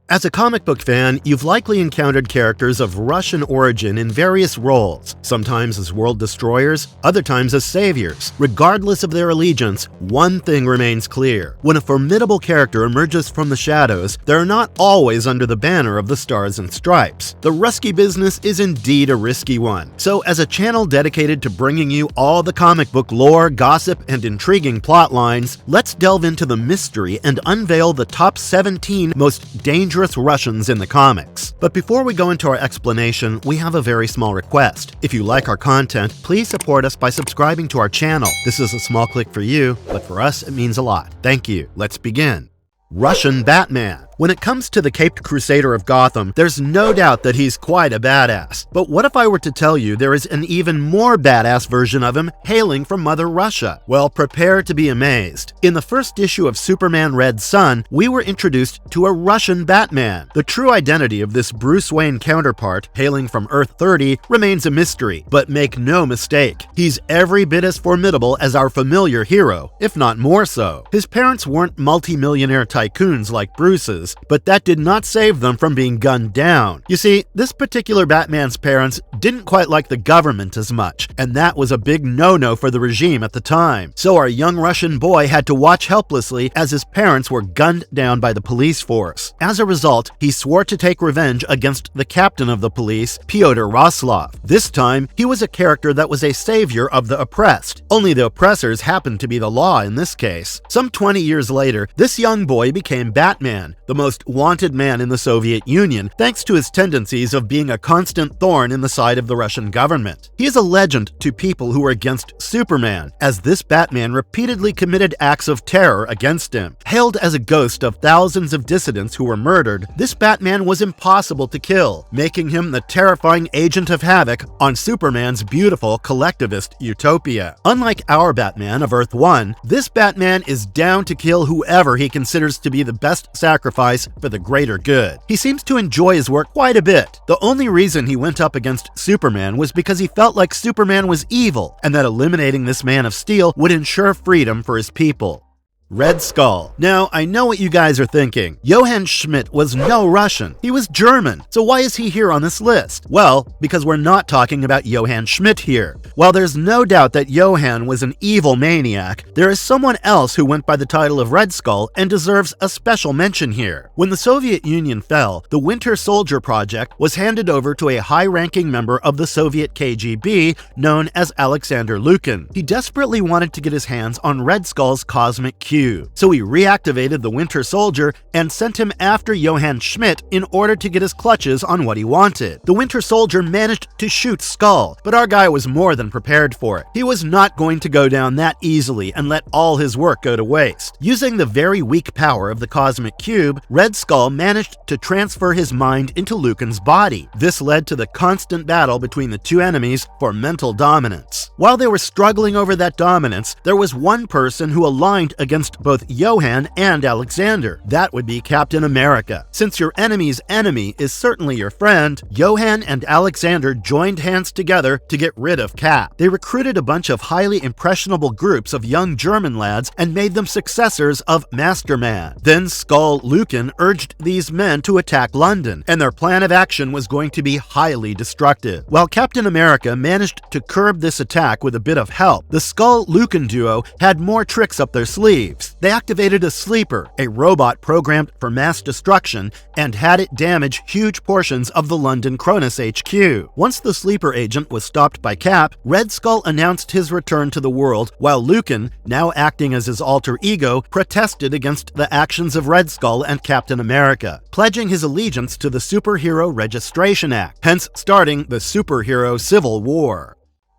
As a comic book fan, you've likely encountered characters of Russian origin in various roles, sometimes as world destroyers, other times as saviors. Regardless of their allegiance, one thing remains clear. When a formidable character emerges from the shadows, they're not always under the banner of the Stars and Stripes. The Rusky business is indeed a risky one. So as a channel dedicated to bringing you all the comic book lore, gossip, and intriguing plot lines, let's delve into the mystery and unveil the top 17 most dangerous Russians in the comics. But before we go into our explanation, we have a very small request. If you like our content, please support us by subscribing to our channel. This is a small click for you, but for us it means a lot. Thank you. Let's begin. Russian Batman. When it comes to the Caped Crusader of Gotham, there's no doubt that he's quite a badass. But what if I were to tell you there is an even more badass version of him hailing from Mother Russia? Well, prepare to be amazed. In the first issue of Superman Red Son, we were introduced to a Russian Batman. The true identity of this Bruce Wayne counterpart, hailing from Earth 30, remains a mystery. But make no mistake, he's every bit as formidable as our familiar hero, if not more so. His parents weren't multi-millionaire tycoons like Bruce's, but that did not save them from being gunned down. You see, this particular Batman's parents didn't quite like the government as much, and that was a big no-no for the regime at the time. So our young Russian boy had to watch helplessly as his parents were gunned down by the police force. As a result, he swore to take revenge against the captain of the police, Pyotr Roslov. This time, he was a character that was a savior of the oppressed. Only the oppressors happened to be the law in this case. Some 20 years later, this young boy became Batman, the most wanted man in the Soviet Union, thanks to his tendencies of being a constant thorn in the side of the Russian government. He is a legend to people who are against Superman, as this Batman repeatedly committed acts of terror against him. Hailed as a ghost of thousands of dissidents who were murdered, this Batman was impossible to kill, making him the terrifying agent of havoc on Superman's beautiful collectivist utopia. Unlike our Batman of Earth 1, this Batman is down to kill whoever he considers to be the best sacrifice for the greater good. He seems to enjoy his work quite a bit. The only reason he went up against Superman was because he felt like Superman was evil, and that eliminating this Man of Steel would ensure freedom for his people. Red Skull. Now, I know what you guys are thinking. Johann Schmidt was no Russian. He was German. So why is he here on this list? Well, because we're not talking about Johann Schmidt here. While there's no doubt that Johann was an evil maniac, there is someone else who went by the title of Red Skull and deserves a special mention here. When the Soviet Union fell, the Winter Soldier Project was handed over to a high-ranking member of the Soviet KGB known as Alexander Lukin. He desperately wanted to get his hands on Red Skull's cosmic Q. So he reactivated the Winter Soldier and sent him after Johann Schmidt in order to get his clutches on what he wanted. The Winter Soldier managed to shoot Skull, but our guy was more than prepared for it. He was not going to go down that easily and let all his work go to waste. Using the very weak power of the Cosmic Cube, Red Skull managed to transfer his mind into Lukin's body. This led to the constant battle between the two enemies for mental dominance. While they were struggling over that dominance, there was one person who aligned against both Johann and Alexander. That would be Captain America. Since your enemy's enemy is certainly your friend, Johann and Alexander joined hands together to get rid of Cap. They recruited a bunch of highly impressionable groups of young German lads and made them successors of Masterman. Then Skull Lukin urged these men to attack London, and their plan of action was going to be highly destructive. While Captain America managed to curb this attack with a bit of help, the Skull Lukin duo had more tricks up their sleeves. They activated a sleeper, a robot programmed for mass destruction, and had it damage huge portions of the London Cronus HQ. Once the sleeper agent was stopped by Cap, Red Skull announced his return to the world, while Lukin, now acting as his alter ego, protested against the actions of Red Skull and Captain America, pledging his allegiance to the Superhero Registration Act, hence starting the Superhero Civil War.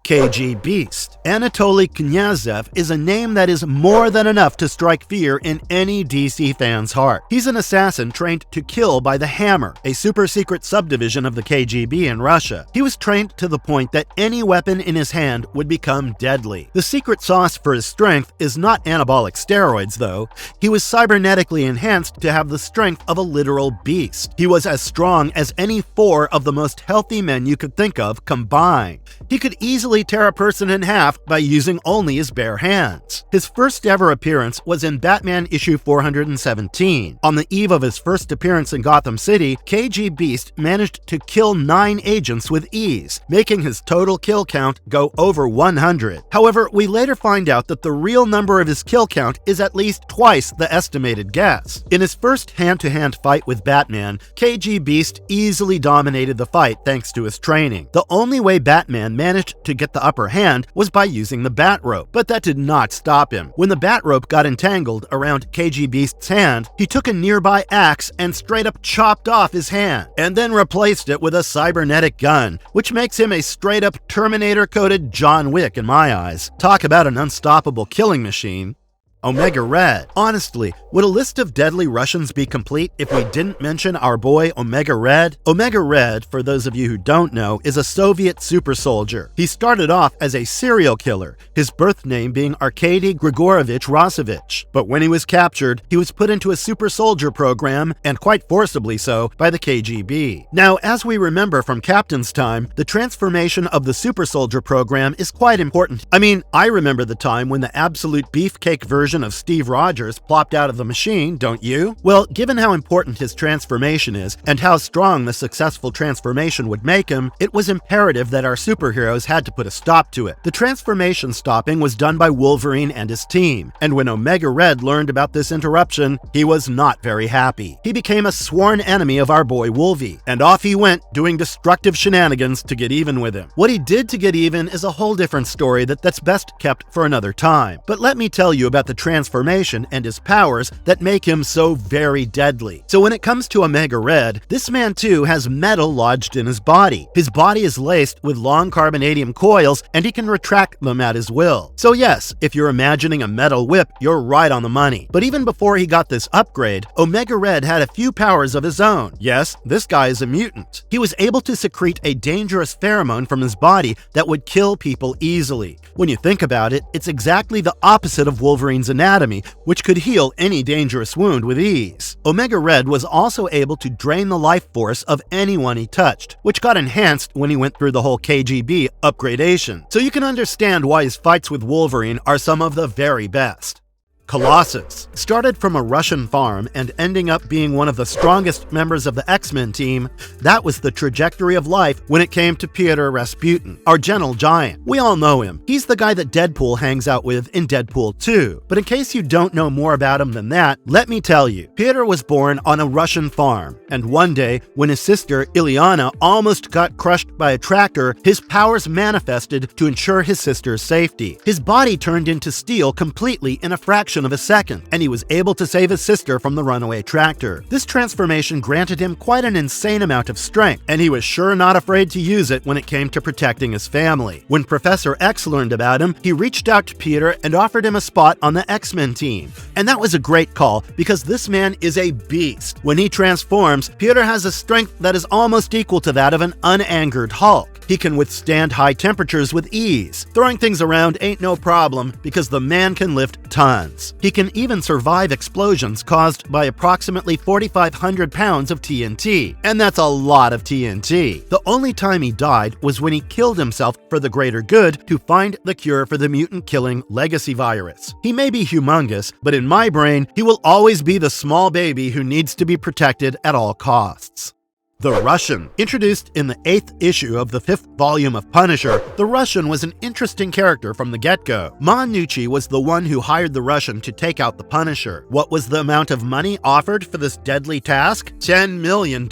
KGBeast. Anatoly Knyazev is a name that is more than enough to strike fear in any DC fan's heart. He's an assassin trained to kill by the Hammer, a super-secret subdivision of the KGB in Russia. He was trained to the point that any weapon in his hand would become deadly. The secret sauce for his strength is not anabolic steroids, though. He was cybernetically enhanced to have the strength of a literal beast. He was as strong as any 4 of the most healthy men you could think of combined. He could easily easily tear a person in half by using only his bare hands. His first ever appearance was in Batman issue 417. On the eve of his first appearance in Gotham City, KGBeast managed to kill 9 agents with ease, making his total kill count go over 100. However, we later find out that the real number of his kill count is at least twice the estimated guess. In his first hand-to-hand fight with Batman, KGBeast easily dominated the fight thanks to his training. The only way Batman managed to get the upper hand was by using the bat rope, but that did not stop him. When the bat rope got entangled around KGBeast's hand, he took a nearby axe and straight up chopped off his hand, and then replaced it with a cybernetic gun, which makes him a straight up Terminator-coded John Wick in my eyes. Talk about an unstoppable killing machine. Omega Red. Honestly, would a list of deadly Russians be complete if we didn't mention our boy Omega Red? Omega Red, for those of you who don't know, is a Soviet super soldier. He started off as a serial killer, his birth name being Arkady Grigorovich Rossovich. But when he was captured, he was put into a super soldier program, and quite forcibly so, by the KGB. Now, as we remember from Captain's time, the transformation of the super soldier program is quite important. I mean, I remember the time when the absolute beefcake version of Steve Rogers plopped out of the machine, don't you? Well, given how important his transformation is, and how strong the successful transformation would make him, it was imperative that our superheroes had to put a stop to it. The transformation stopping was done by Wolverine and his team, and when Omega Red learned about this interruption, he was not very happy. He became a sworn enemy of our boy Wolvie, and off he went doing destructive shenanigans to get even with him. What he did to get even is a whole different story that's best kept for another time. But let me tell you about the transformation and his powers that make him so very deadly. So when it comes to Omega Red, this man too has metal lodged in his body. His body is laced with long carbonadium coils, and he can retract them at his will. So yes, if you're imagining a metal whip, you're right on the money. But even before he got this upgrade, Omega Red had a few powers of his own. Yes, this guy is a mutant. He was able to secrete a dangerous pheromone from his body that would kill people easily. When you think about it, it's exactly the opposite of Wolverine's anatomy, which could heal any dangerous wound with ease. Omega Red was also able to drain the life force of anyone he touched, which got enhanced when he went through the whole KGB upgradation. So you can understand why his fights with Wolverine are some of the very best. Colossus. Started from a Russian farm and ending up being one of the strongest members of the X-Men team, that was the trajectory of life when it came to Peter Rasputin, our gentle giant. We all know him. He's the guy that Deadpool hangs out with in Deadpool 2. But in case you don't know more about him than that, let me tell you. Peter was born on a Russian farm, and one day, when his sister Ilyana almost got crushed by a tractor, his powers manifested to ensure his sister's safety. His body turned into steel completely in a fraction of a second, and he was able to save his sister from the runaway tractor. This transformation granted him quite an insane amount of strength, and he was sure not afraid to use it when it came to protecting his family. When Professor X learned about him, he reached out to Peter and offered him a spot on the X-Men team. And that was a great call, because this man is a beast. When he transforms, Peter has a strength that is almost equal to that of an unangered Hulk. He can withstand high temperatures with ease. Throwing things around ain't no problem because the man can lift tons. He can even survive explosions caused by approximately 4,500 pounds of TNT. And that's a lot of TNT. The only time he died was when he killed himself for the greater good to find the cure for the mutant-killing legacy virus. He may be humongous, but in my brain, he will always be the small baby who needs to be protected at all costs. The Russian. Introduced in the 8th issue of the 5th volume of Punisher, the Russian was an interesting character from the get-go. Manucci was the one who hired the Russian to take out the Punisher. What was the amount of money offered for this deadly task? $10 million.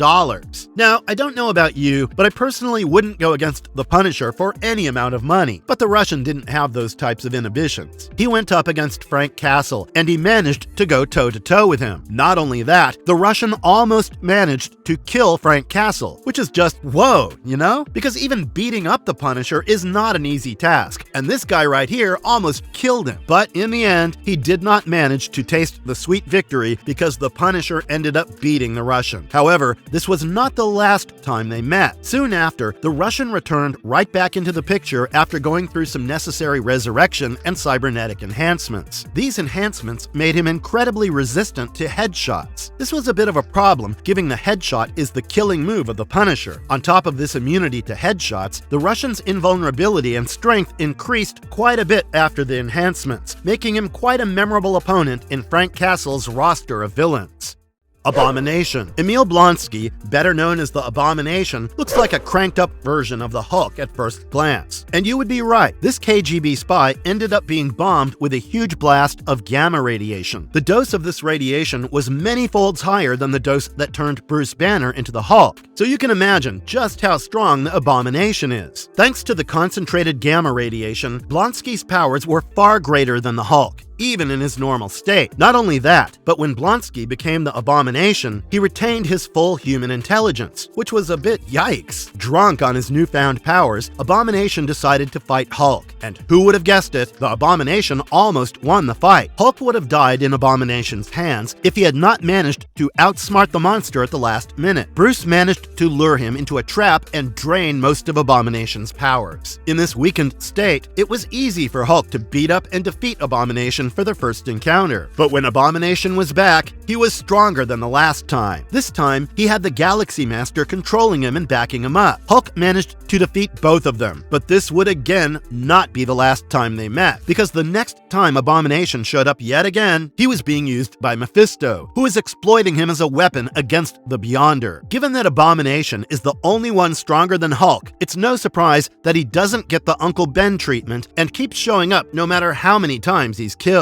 Now, I don't know about you, but I personally wouldn't go against the Punisher for any amount of money. But the Russian didn't have those types of inhibitions. He went up against Frank Castle, and he managed to go toe-to-toe with him. Not only that, the Russian almost managed to kill Frank Castle, which is just whoa, you know? Because even beating up the Punisher is not an easy task, and this guy right here almost killed him. But in the end, he did not manage to taste the sweet victory because the Punisher ended up beating the Russian. However, this was not the last time they met. Soon after, the Russian returned right back into the picture after going through some necessary resurrection and cybernetic enhancements. These enhancements made him incredibly resistant to headshots. This was a bit of a problem, given the headshot is the killing killing move of the Punisher. On top of this immunity to headshots, the Russian's invulnerability and strength increased quite a bit after the enhancements, making him quite a memorable opponent in Frank Castle's roster of villains. Abomination. Emil Blonsky, better known as the Abomination, looks like a cranked-up version of the Hulk at first glance. And you would be right, this KGB spy ended up being bombed with a huge blast of gamma radiation. The dose of this radiation was many folds higher than the dose that turned Bruce Banner into the Hulk, so you can imagine just how strong the Abomination is. Thanks to the concentrated gamma radiation, Blonsky's powers were far greater than the Hulk, even in his normal state. Not only that, but when Blonsky became the Abomination, he retained his full human intelligence, which was a bit yikes. Drunk on his newfound powers, Abomination decided to fight Hulk. And who would have guessed it, the Abomination almost won the fight. Hulk would have died in Abomination's hands if he had not managed to outsmart the monster at the last minute. Bruce managed to lure him into a trap and drain most of Abomination's powers. In this weakened state, it was easy for Hulk to beat up and defeat Abomination for their first encounter. But when Abomination was back, he was stronger than the last time. This time, he had the Galaxy Master controlling him and backing him up. Hulk managed to defeat both of them, but this would again not be the last time they met, because the next time Abomination showed up yet again, he was being used by Mephisto, who was exploiting him as a weapon against the Beyonder. Given that Abomination is the only one stronger than Hulk, it's no surprise that he doesn't get the Uncle Ben treatment and keeps showing up no matter how many times he's killed.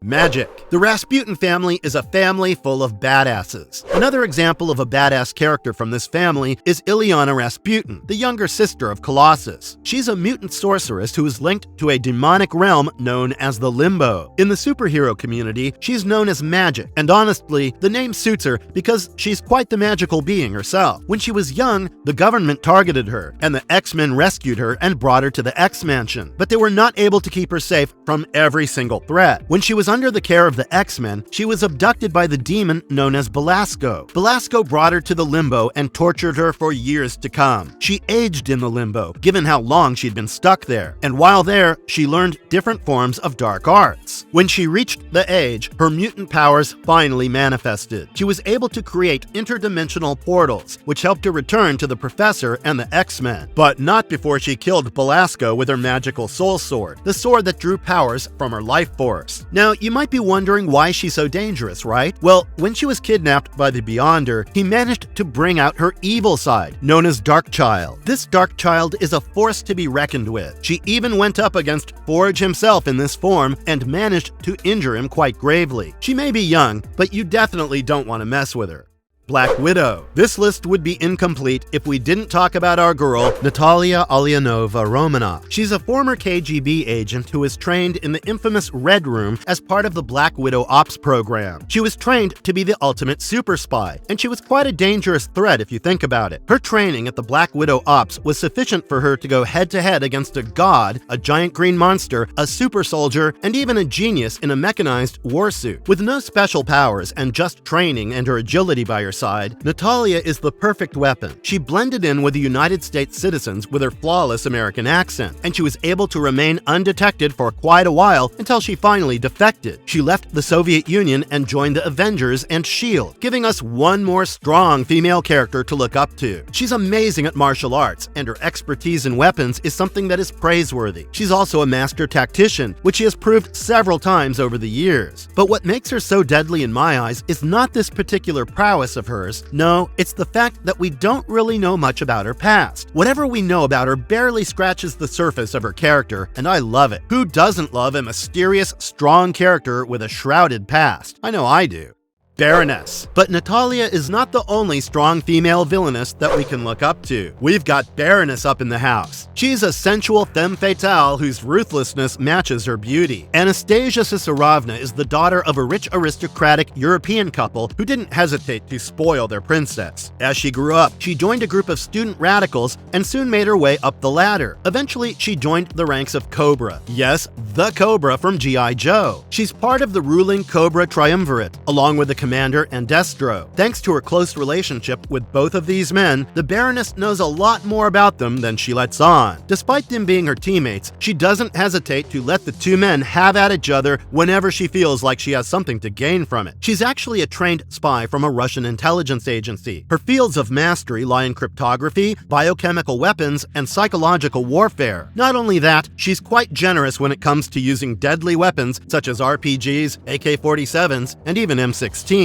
Magik. The Rasputin family is a family full of badasses. Another example of a badass character from this family is Ilyana Rasputin, the younger sister of Colossus. She's a mutant sorceress who is linked to a demonic realm known as the Limbo. In the superhero community, she's known as Magik, and honestly, the name suits her because she's quite the magical being herself. When she was young, the government targeted her, and the X-Men rescued her and brought her to the X-Mansion, but they were not able to keep her safe from every single threat. When she was under the care of the X-Men, she was abducted by the demon known as Belasco. Belasco brought her to the Limbo and tortured her for years to come. She aged in the Limbo, given how long she'd been stuck there, and while there, she learned different forms of dark arts. When she reached the age, her mutant powers finally manifested. She was able to create interdimensional portals, which helped her return to the Professor and the X-Men, but not before she killed Belasco with her magical soul sword, the sword that drew powers from her life force. Now, you might be wondering why she's so dangerous, right? Well, when she was kidnapped by the Beyonder, he managed to bring out her evil side, known as Darkchild. This Darkchild is a force to be reckoned with. She even went up against Forge himself in this form and managed to injure him quite gravely. She may be young, but you definitely don't want to mess with her. Black Widow. This list would be incomplete if we didn't talk about our girl, Natalia Alyanova Romanov. She's a former KGB agent who was trained in the infamous Red Room as part of the Black Widow Ops program. She was trained to be the ultimate super spy, and she was quite a dangerous threat if you think about it. Her training at the Black Widow Ops was sufficient for her to go head-to-head against a god, a giant green monster, a super soldier, and even a genius in a mechanized warsuit. With no special powers and just training and her agility by her side, Natalia is the perfect weapon. She blended in with the United States citizens with her flawless American accent, and she was able to remain undetected for quite a while until she finally defected. She left the Soviet Union and joined the Avengers and S.H.I.E.L.D., giving us one more strong female character to look up to. She's amazing at martial arts, and her expertise in weapons is something that is praiseworthy. She's also a master tactician, which she has proved several times over the years. But what makes her so deadly in my eyes is not this particular prowess of hers. No, it's the fact that we don't really know much about her past. Whatever we know about her barely scratches the surface of her character, and I love it. Who doesn't love a mysterious, strong character with a shrouded past? I know I do. Baroness. But Natalia is not the only strong female villainess that we can look up to. We've got Baroness up in the house. She's a sensual femme fatale whose ruthlessness matches her beauty. Anastasia Sisarovna is the daughter of a rich aristocratic European couple who didn't hesitate to spoil their princess. As she grew up, she joined a group of student radicals and soon made her way up the ladder. Eventually, she joined the ranks of Cobra. Yes, the Cobra from G.I. Joe. She's part of the ruling Cobra triumvirate, along with the Commander and Destro. Thanks to her close relationship with both of these men, the Baroness knows a lot more about them than she lets on. Despite them being her teammates, she doesn't hesitate to let the two men have at each other whenever she feels like she has something to gain from it. She's actually a trained spy from a Russian intelligence agency. Her fields of mastery lie in cryptography, biochemical weapons, and psychological warfare. Not only that, she's quite generous when it comes to using deadly weapons such as RPGs, AK-47s, and even M16s.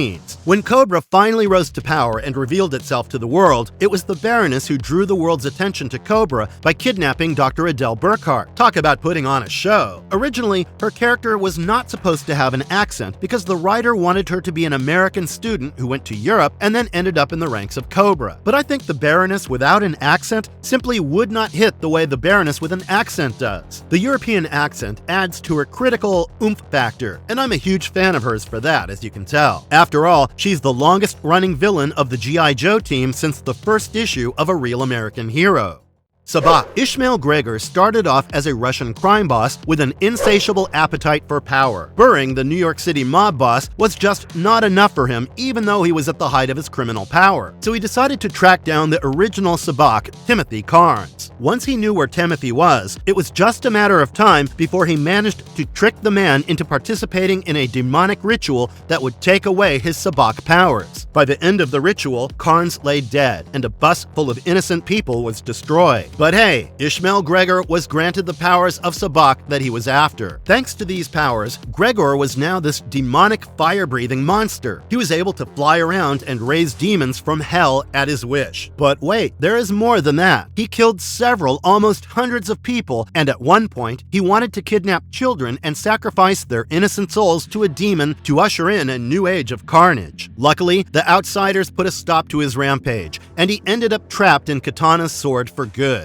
When Cobra finally rose to power and revealed itself to the world, it was the Baroness who drew the world's attention to Cobra by kidnapping Dr. Adele Burkhart. Talk about putting on a show. Originally, her character was not supposed to have an accent because the writer wanted her to be an American student who went to Europe and then ended up in the ranks of Cobra. But I think the Baroness without an accent simply would not hit the way the Baroness with an accent does. The European accent adds to her critical oomph factor, and I'm a huge fan of hers for that, as you can tell. After all, she's the longest-running villain of the G.I. Joe team since the first issue of A Real American Hero. Sabbac. Ishmael Gregor started off as a Russian crime boss with an insatiable appetite for power. Buring, the New York City mob boss, was just not enough for him even though he was at the height of his criminal power. So he decided to track down the original Sabbac, Timothy Carnes. Once he knew where Timothy was, it was just a matter of time before he managed to trick the man into participating in a demonic ritual that would take away his Sabbac powers. By the end of the ritual, Carnes lay dead, and a bus full of innocent people was destroyed. But hey, Ishmael Gregor was granted the powers of Sabbac that he was after. Thanks to these powers, Gregor was now this demonic fire-breathing monster. He was able to fly around and raise demons from hell at his wish. But wait, there is more than that. He killed several, almost hundreds of people, and at one point, he wanted to kidnap children and sacrifice their innocent souls to a demon to usher in a new age of carnage. Luckily, the Outsiders put a stop to his rampage, and he ended up trapped in Katana's sword for good.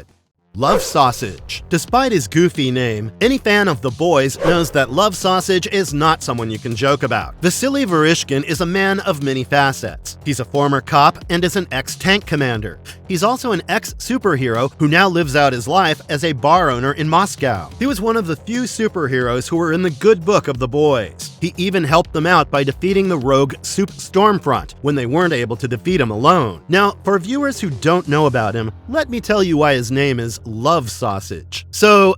Love Sausage. Despite his goofy name, any fan of The Boys knows that Love Sausage is not someone you can joke about. Vasily Vereshkin is a man of many facets. He's a former cop and is an ex-tank commander. He's also an ex-superhero who now lives out his life as a bar owner in Moscow. He was one of the few superheroes who were in the good book of The Boys. He even helped them out by defeating the rogue Soup Stormfront when they weren't able to defeat him alone. Now, for viewers who don't know about him, let me tell you why his name is Love Sausage. So,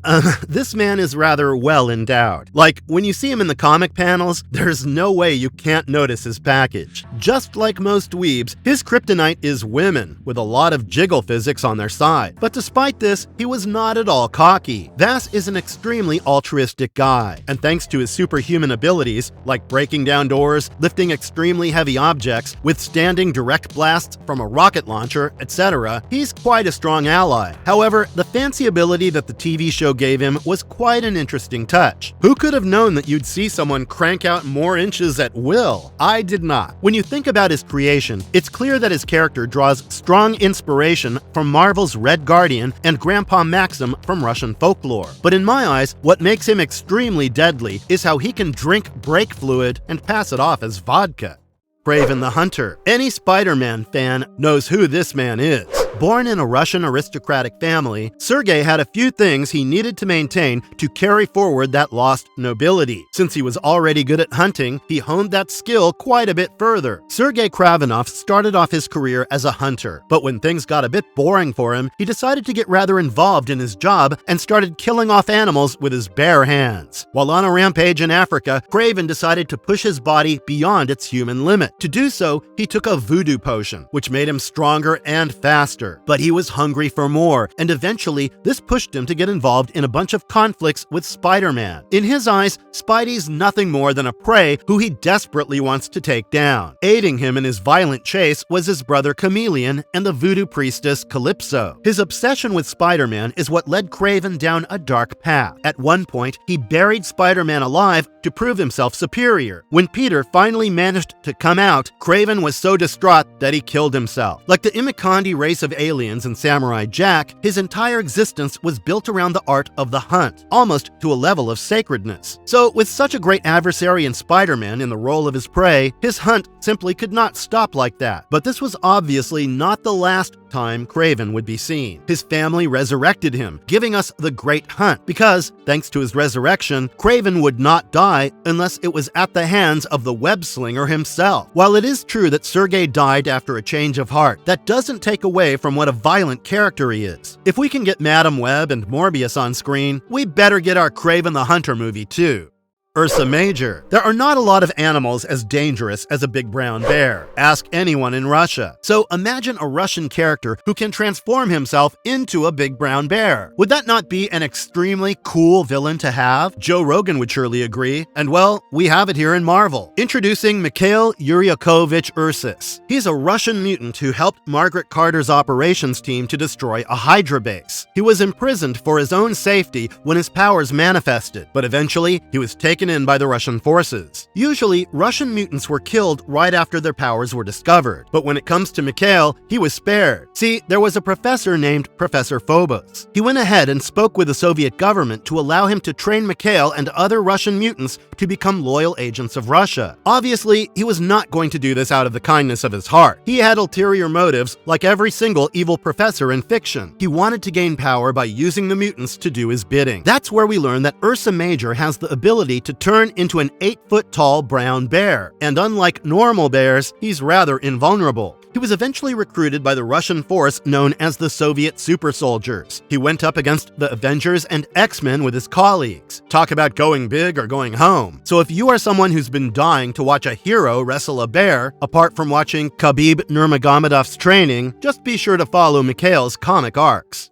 this man is rather well endowed. Like, when you see him in the comic panels, there's no way you can't notice his package. Just like most weebs, his kryptonite is women, with a lot of jiggle physics on their side. But despite this, he was not at all cocky. Vass is an extremely altruistic guy, and thanks to his superhuman abilities, like breaking down doors, lifting extremely heavy objects, withstanding direct blasts from a rocket launcher, etc., he's quite a strong ally. However, the fancy ability that the TV show gave him was quite an interesting touch. Who could have known that you'd see someone crank out more inches at will? I did not. When you think about his creation, it's clear that his character draws strong inspiration from Marvel's Red Guardian and Grandpa Maxim from Russian folklore. But in my eyes, what makes him extremely deadly is how he can drink brake fluid and pass it off as vodka. Kraven the Hunter. Any Spider-Man fan knows who this man is. Born in a Russian aristocratic family, Sergei had a few things he needed to maintain to carry forward that lost nobility. Since he was already good at hunting, he honed that skill quite a bit further. Sergei Kravenov started off his career as a hunter, but when things got a bit boring for him, he decided to get rather involved in his job and started killing off animals with his bare hands. While on a rampage in Africa, Kraven decided to push his body beyond its human limit. To do so, he took a voodoo potion, which made him stronger and faster. But he was hungry for more, and eventually, this pushed him to get involved in a bunch of conflicts with Spider-Man. In his eyes, Spidey's nothing more than a prey who he desperately wants to take down. Aiding him in his violent chase was his brother Chameleon and the voodoo priestess Calypso. His obsession with Spider-Man is what led Kraven down a dark path. At one point, he buried Spider-Man alive to prove himself superior. When Peter finally managed to come out, Kraven was so distraught that he killed himself. Like the Imikandi race of aliens in Samurai Jack, his entire existence was built around the art of the hunt, almost to a level of sacredness. So, with such a great adversary in Spider-Man in the role of his prey, his hunt simply could not stop like that. But this was obviously not the last time Kraven would be seen. His family resurrected him, giving us the Great Hunt, because, thanks to his resurrection, Kraven would not die unless it was at the hands of the web-slinger himself. While it is true that Sergei died after a change of heart, that doesn't take away from what a violent character he is. If we can get Madam Web and Morbius on screen, we better get our Kraven the Hunter movie too. Ursa Major. There are not a lot of animals as dangerous as a big brown bear. Ask anyone in Russia. So imagine a Russian character who can transform himself into a big brown bear. Would that not be an extremely cool villain to have? Joe Rogan would surely agree. And well, we have it here in Marvel. Introducing Mikhail Yuryakovich Ursus. He's a Russian mutant who helped Margaret Carter's operations team to destroy a Hydra base. He was imprisoned for his own safety when his powers manifested, but eventually he was taken in by the Russian forces. Usually, Russian mutants were killed right after their powers were discovered, but when it comes to Mikhail, he was spared. See, there was a professor named Professor Phobos. He went ahead and spoke with the Soviet government to allow him to train Mikhail and other Russian mutants to become loyal agents of Russia. Obviously, he was not going to do this out of the kindness of his heart. He had ulterior motives, like every single evil professor in fiction. He wanted to gain power by using the mutants to do his bidding. That's where we learn that Ursa Major has the ability to turn into an 8-foot-tall brown bear, and unlike normal bears, he's rather invulnerable. He was eventually recruited by the Russian force known as the Soviet Super Soldiers. He went up against the Avengers and X-Men with his colleagues. Talk about going big or going home. So if you are someone who's been dying to watch a hero wrestle a bear, apart from watching Khabib Nurmagomedov's training, just be sure to follow Mikhail's comic arcs.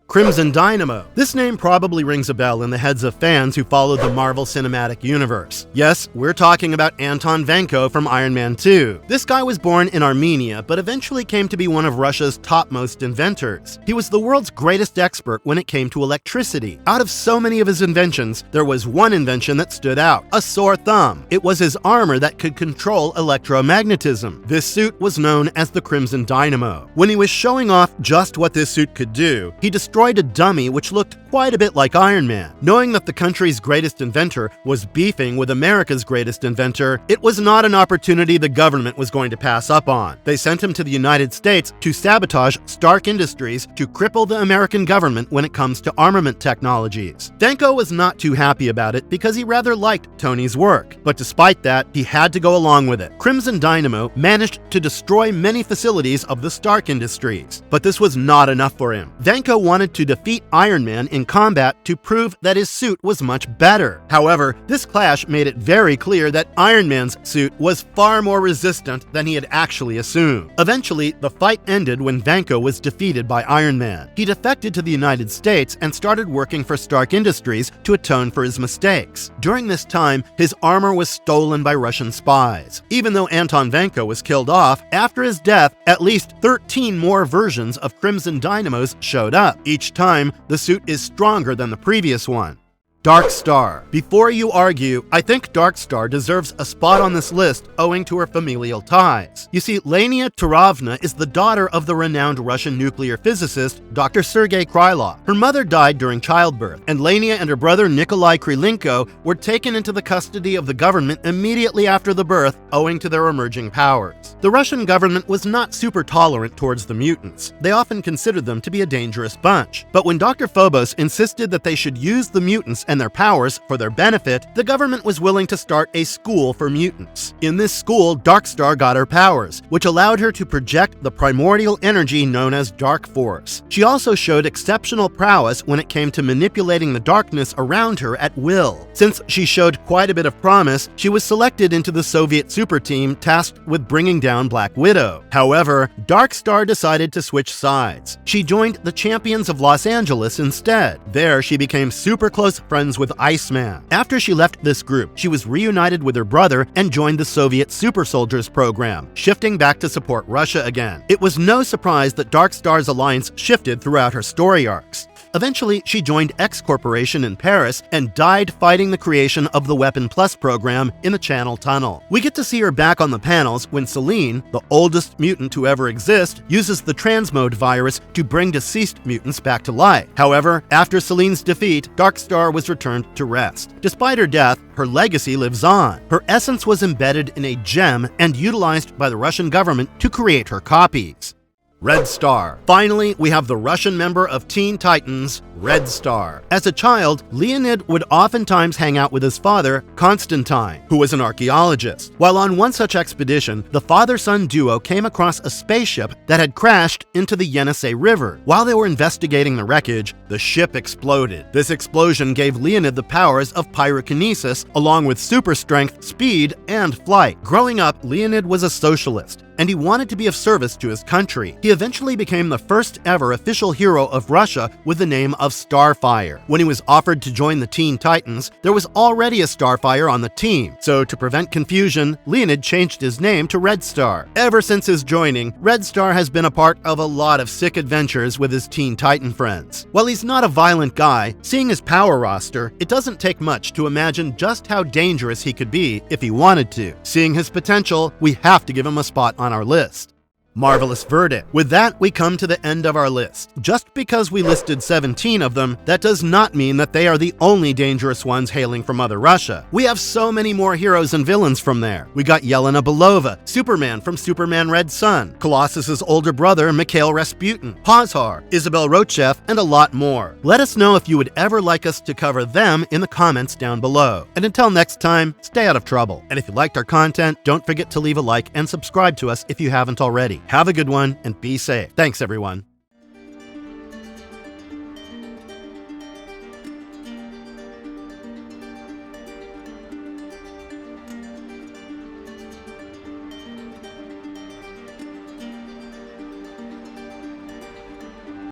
Crimson Dynamo. This name probably rings a bell in the heads of fans who follow the Marvel Cinematic Universe. Yes, we're talking about Anton Vanko from Iron Man 2. This guy was born in Armenia, but eventually came to be one of Russia's topmost inventors. He was the world's greatest expert when it came to electricity. Out of so many of his inventions, there was one invention that stood out: a sore thumb. It was his armor that could control electromagnetism. This suit was known as the Crimson Dynamo. When he was showing off just what this suit could do, he destroyed a dummy which looked quite a bit like Iron Man. Knowing that the country's greatest inventor was beefing with America's greatest inventor, it was not an opportunity the government was going to pass up on. They sent him to the United States to sabotage Stark Industries to cripple the American government when it comes to armament technologies. Vanko was not too happy about it because he rather liked Tony's work, but despite that, he had to go along with it. Crimson Dynamo managed to destroy many facilities of the Stark Industries, but this was not enough for him. Vanko wanted to defeat Iron Man in combat to prove that his suit was much better. However, this clash made it very clear that Iron Man's suit was far more resistant than he had actually assumed. Eventually, the fight ended when Vanko was defeated by Iron Man. He defected to the United States and started working for Stark Industries to atone for his mistakes. During this time, his armor was stolen by Russian spies. Even though Anton Vanko was killed off, after his death, at least 13 more versions of Crimson Dynamos showed up. Each time, the suit is stronger than the previous one. Darkstar. Before you argue, I think Darkstar deserves a spot on this list owing to her familial ties. You see, Lania Turovna is the daughter of the renowned Russian nuclear physicist Dr. Sergei Krylov. Her mother died during childbirth, and Lania and her brother Nikolai Krylenko were taken into the custody of the government immediately after the birth owing to their emerging powers. The Russian government was not super tolerant towards the mutants. They often considered them to be a dangerous bunch. But when Dr. Phobos insisted that they should use the mutants and their powers for their benefit, the government was willing to start a school for mutants. In this school, Darkstar got her powers, which allowed her to project the primordial energy known as Dark Force. She also showed exceptional prowess when it came to manipulating the darkness around her at will. Since she showed quite a bit of promise, she was selected into the Soviet super team tasked with bringing down Black Widow. However, Darkstar decided to switch sides. She joined the Champions of Los Angeles instead. There, she became super close friends with Iceman. After she left this group, she was reunited with her brother and joined the Soviet Super Soldiers program, shifting back to support Russia again. It was no surprise that Darkstar's alliance shifted throughout her story arcs. Eventually, she joined X Corporation in Paris and died fighting the creation of the Weapon Plus program in the Channel Tunnel. We get to see her back on the panels when Selene, the oldest mutant to ever exist, uses the transmode virus to bring deceased mutants back to life. However, after Selene's defeat, Darkstar was returned to rest. Despite her death, her legacy lives on. Her essence was embedded in a gem and utilized by the Russian government to create her copies. Red Star. Finally, we have the Russian member of Teen Titans, Red Star. As a child, Leonid would oftentimes hang out with his father, Constantine, who was an archaeologist. While on one such expedition, the father-son duo came across a spaceship that had crashed into the Yenisei River. While they were investigating the wreckage, the ship exploded. This explosion gave Leonid the powers of pyrokinesis, along with super strength, speed, and flight. Growing up, Leonid was a socialist, and he wanted to be of service to his country. He eventually became the first ever official hero of Russia with the name of Starfire. When he was offered to join the Teen Titans, there was already a Starfire on the team, so to prevent confusion, Leonid changed his name to Red Star. Ever since his joining, Red Star has been a part of a lot of sick adventures with his Teen Titan friends. While he's not a violent guy, seeing his power roster, it doesn't take much to imagine just how dangerous he could be if he wanted to. Seeing his potential, we have to give him a spot on our list. Marvelous verdict. With that, we come to the end of our list. Just because we listed 17 of them, that does not mean that they are the only dangerous ones hailing from Mother Russia. We have so many more heroes and villains from there. We got Yelena Belova, Superman from Superman Red Sun, Colossus's older brother Mikhail Rasputin, Pazhar, Isabel Rochev, and a lot more. Let us know if you would ever like us to cover them in the comments down below. And until next time, stay out of trouble. And if you liked our content, don't forget to leave a like and subscribe to us if you haven't already. Have a good one and be safe. Thanks, everyone.